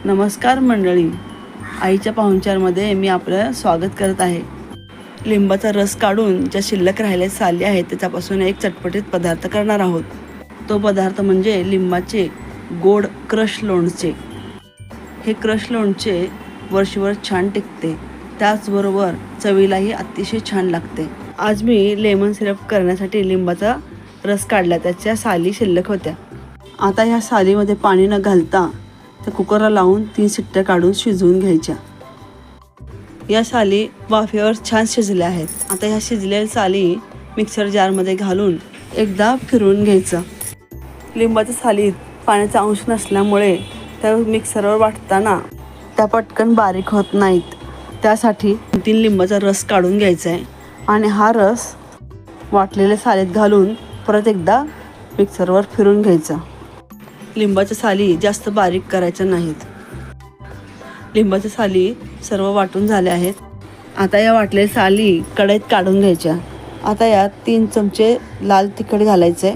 नमस्कार मंडळी, आईच्या पाहुणचारमध्ये मी आपलं स्वागत करत आहे. लिंबाचा रस काढून ज्या शिल्लक राहिलेल्या साली आहेत त्याच्यापासून एक चटपटीत पदार्थ करणार आहोत. तो पदार्थ म्हणजे लिंबाचे गोड क्रश लोणचे. हे क्रश लोणचे वर्षभर छान टिकते, त्याचबरोबर चवीलाही अतिशय छान लागते. आज मी लेमन सिरप करण्यासाठी लिंबाचा रस काढला, त्याच्या साली शिल्लक होत्या. आता ह्या सालीमध्ये पाणी न घालता त्या कुकरला लावून 3 शिट्ट्या काढून शिजवून घ्यायच्या. या साली वाफेवर छान शिजल्या आहेत. आता ह्या शिजलेल्या साली मिक्सर जारमध्ये घालून एकदा फिरवून घ्यायचं. लिंबाच्या सालीत पाण्याचा अंश नसल्यामुळे त्या मिक्सरवर वाटताना त्या पटकन बारीक होत नाहीत. त्यासाठी 3 लिंबाचा रस काढून घ्यायचा आहे आणि हा रस वाटलेल्या सालीत घालून परत एकदा मिक्सरवर फिरून घ्यायचा. लिंबाच्या साली जास्त बारीक करायच्या नाहीत. लिंबाच्या साली सर्व वाटून झाल्या आहेत. आता या वाटलेल्या साली कढईत काढून घ्यायच्या. आता यात 3 चमचे लाल तिखट घालायचे,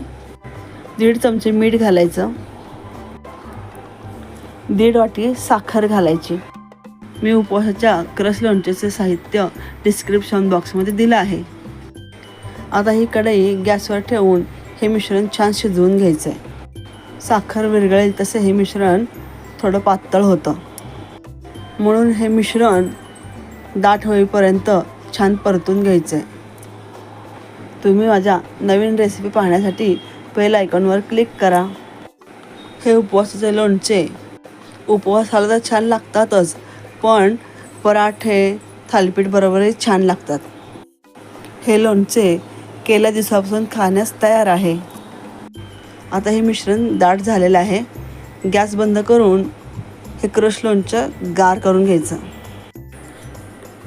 1.5 चमचे मीठ घालायचं, 1.5 वाटी साखर घालायची. मी उपवासाच्या क्रश लोणचेचे साहित्य डिस्क्रिप्शन बॉक्समध्ये दिलं आहे. आता ही कढई गॅसवर ठेवून हे मिश्रण छान शिजवून घ्यायचं आहे. साखर विरघळेल तसे हे मिश्रण थोडं पातळ होतं, म्हणून हे मिश्रण दाट होईपर्यंत छान परतून घ्यायचं आहे. तुम्ही माझ्या नवीन रेसिपी पाहण्यासाठी बेल आयकॉनवर क्लिक करा. हे उपवासाचे लोणचे उपवासाला तर छान लागतातच, पण पराठे थालीपीठ बरोबरही छान लागतात. हे लोणचे गेल्या दिवसापासून खाण्यास तयार आहे. आता हे मिश्रण दाट झालेलं आहे. गॅस बंद करून हे क्रश लोणचं गार करून घ्यायचं.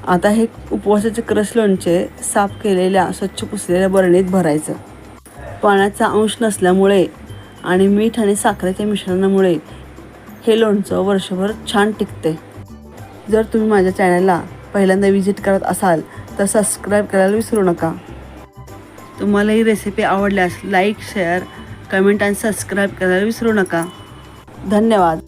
आता हे उपवासाचे क्रश लोणचे साफ केलेल्या स्वच्छ पुसलेल्या बरणीत भरायचं. पाण्याचा अंश नसल्यामुळे आणि मीठ आणि साखरेच्या मिश्रणामुळे हे लोणचं वर्षभर छान टिकते. जर तुम्ही माझ्या चॅनलला पहिल्यांदा व्हिजिट करत असाल तर सबस्क्राईब करायला विसरू नका. तुम्हाला ही रेसिपी आवडल्यास लाईक, शेअर, कमेंट आणि सबस्क्राईब करायला विसरू नका. धन्यवाद.